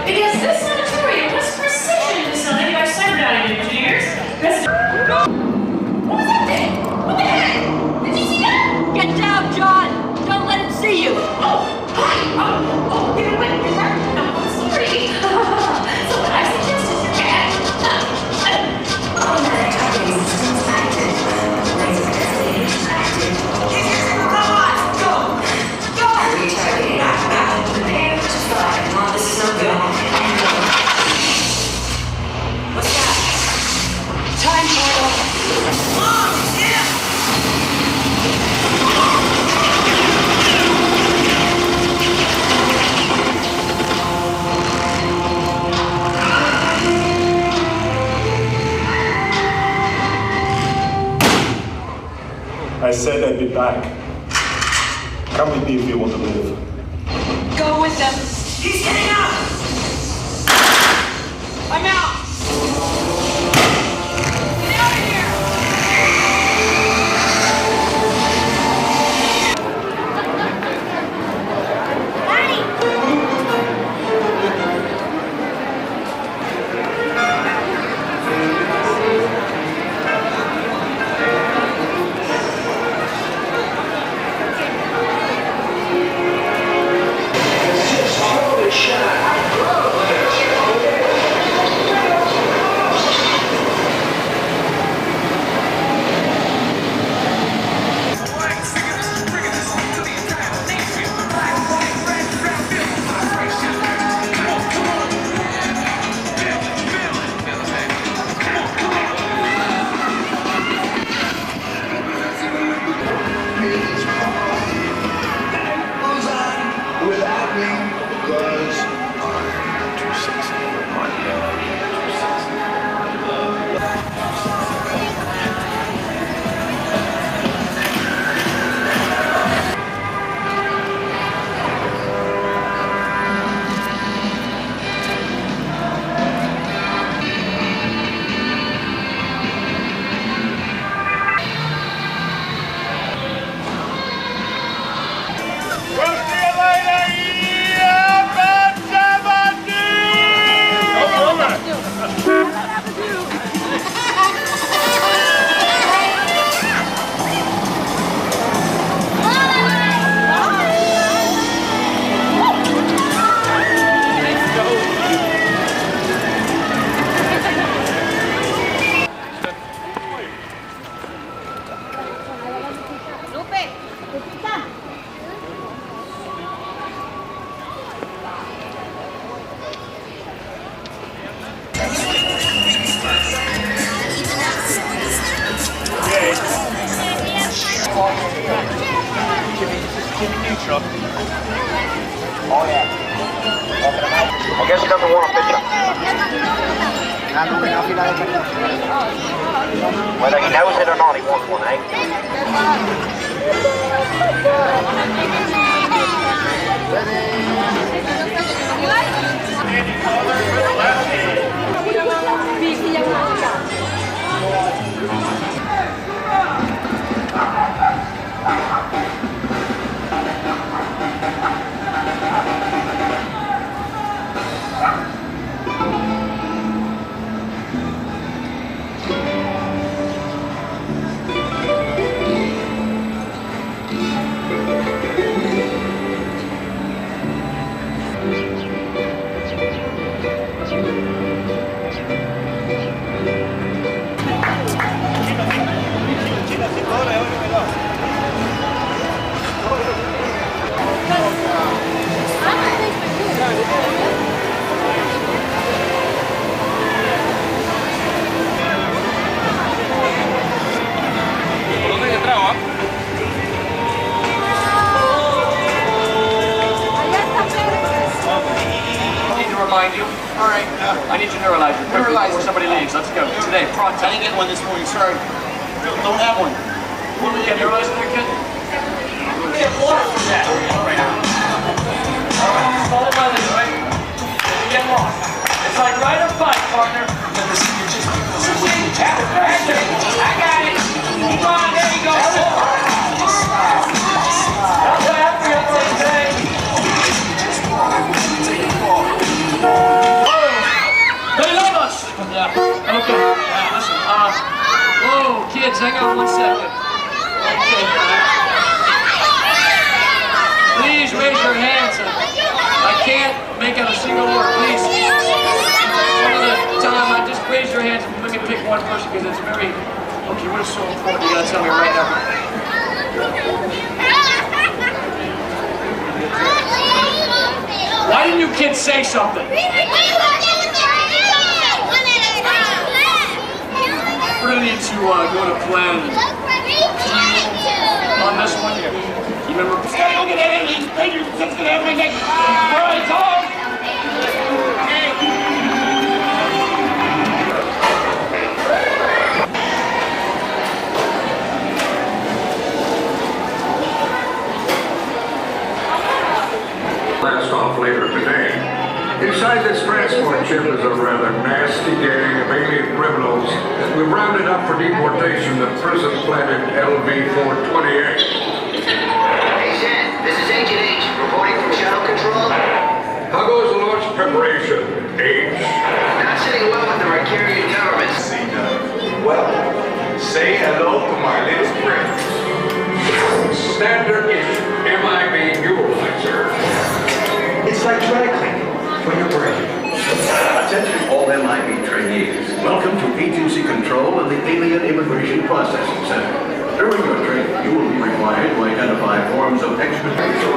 Because this sanatorium was precision designed by cybernetic engineers. What was that thing? What the heck? Did you see that? Get down, John! Don't let him see you! Oh, hi! Wait, you're right. No, I'm sorry. So what I suggest is your cat. Automatic tracking systems active. Laser destination active. Go! Retargeting. Prepare to fly. Come on, this is no good. What's that? Time portal. Oh, yeah! I said I'd be back. Come with me if you want to live. Go with them! He's getting out! I'm out! Get out of here! I guess he doesn't want a picture. Whether he knows it or not, he wants one, eh? I need your neuralizer before somebody leaves. Let's go. Today, pronto. I didn't get one this morning, sorry. Don't have one. You get neuralizer there, kid? Get water for that. Alright, follow by this, right? You get lost. It's like riding a bike, partner. I got it. Come on, there you go. That's what happened. kids, hang on 1 second. Okay. Please raise your hands. I can't make out a single word. Please. One at a time. I just raise your hands. Let me pick one person because it's very. Okay, what is so important? You gotta tell me right now. Why didn't you kids say something? We're gonna need to go to plan on this one. You remember? It's gotta go get anything. It's gonna have everything. Right, Tom. Blast off later today. Inside this transport ship is a rather nasty gang of alien criminals that we rounded up for deportation to prison planet LV-428. Hey, Zen, this is Agent H, reporting from Shuttle Control. How goes the launch preparation, H? Not sitting well with the Ricarian government. Well, say hello to my little friend. Standard issue. MIB neuralizer. It's like dry cleaning for your brain. Attention all MIB trainees. Welcome to Agency Control of the Alien Immigration Processing Center. During your training, you will be required to identify forms of extradition.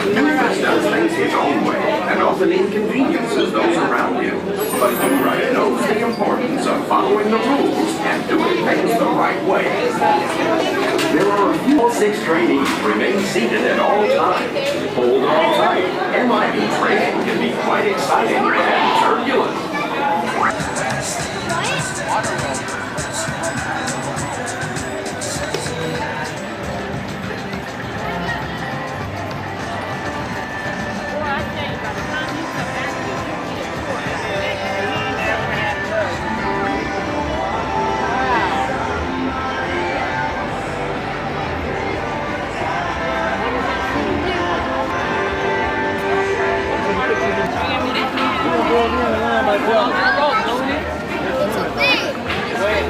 Newfest does things his own way and often inconveniences those around you. But Newright knows the importance of following the rules and doing things the right way. There are a few 6 trainees remain seated at all times. Hold on tight. MIB training can be quite exciting and turbulent. Wait.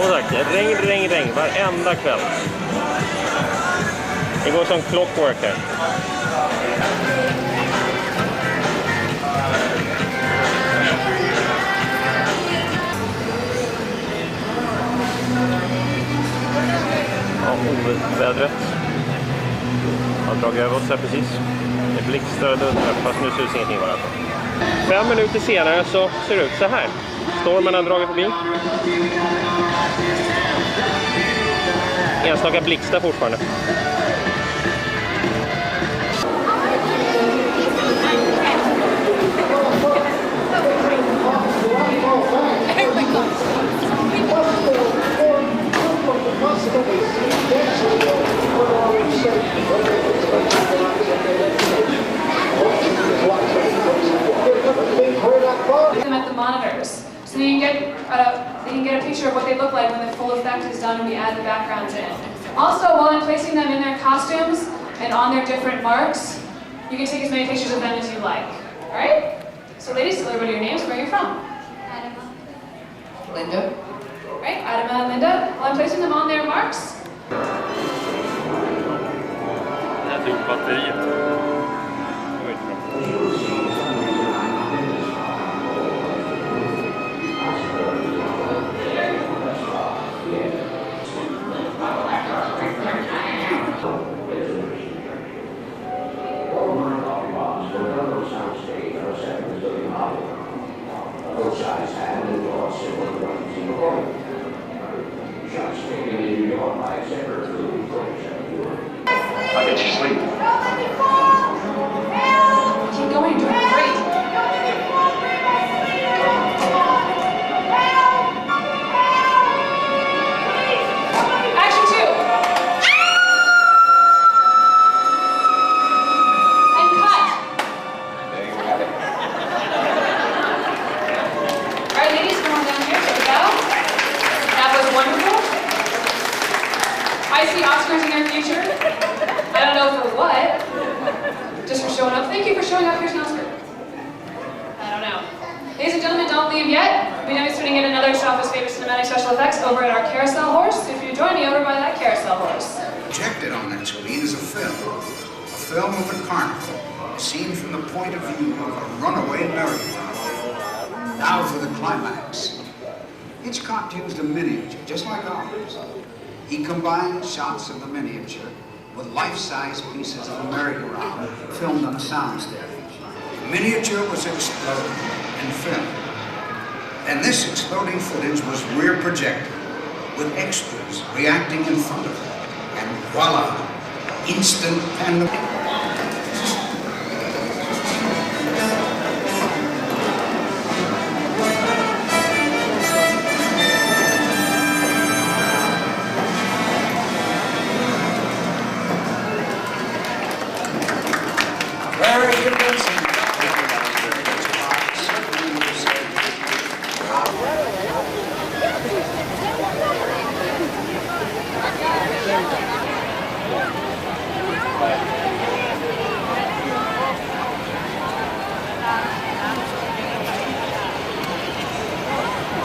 Som sagt, regn varenda kväll. Det går som clockwork här. Ja, ovädret har dragit över oss här precis. Det blixtrar och dundrar, fast nu syns ingenting var det. 5 minuter senare så ser det ut så här. Stormen har dragit förbi. Enstaka blixtar fortfarande. Them at the monitors, so you can get a picture of what they look like when the full effect is done and we add the backgrounds in. Also, while I'm placing them in their costumes and on their different marks, you can take as many pictures of them as you like. All right? So, ladies, tell everybody your names. Where are you from? Adama. Linda. Right, Adama and Linda. While I'm placing them on their marks. I'll get you sleep. Keep going, you're doing great. Action 2. And cut. All right, ladies, come on down here. There we go. That was wonderful. I see Oscars in their future. I don't know for what. Just for showing up. Thank you for showing up. Here's an Oscar. I don't know. Ladies and gentlemen, don't leave yet. We'll be demonstrating yet another shot of his favorite cinematic special effects over at our carousel horse. If you join me over by that carousel horse. Projected on that screen is a film of the carnival, seen from the point of view of a runaway merry-go-round. Now for the climax. Hitchcock used a miniature, just like ours. He combined shots of the miniature with life-size pieces of the merry-go-round filmed on a soundstage. The miniature was exploded and filmed. And this exploding footage was rear projected with extras reacting in front of it. And voila, instant pandemonium.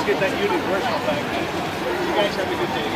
Get that universal back. You guys have a good day.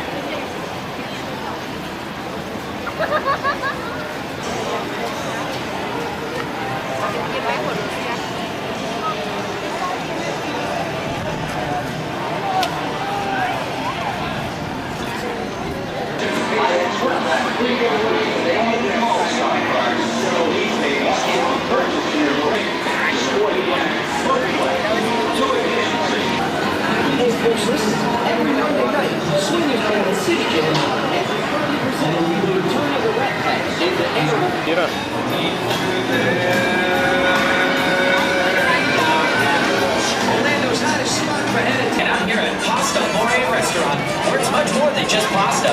Orlando's hottest spot for head and out here at Pasta More restaurant, where it's much more than just pasta.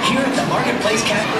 Here at the Marketplace Cafe.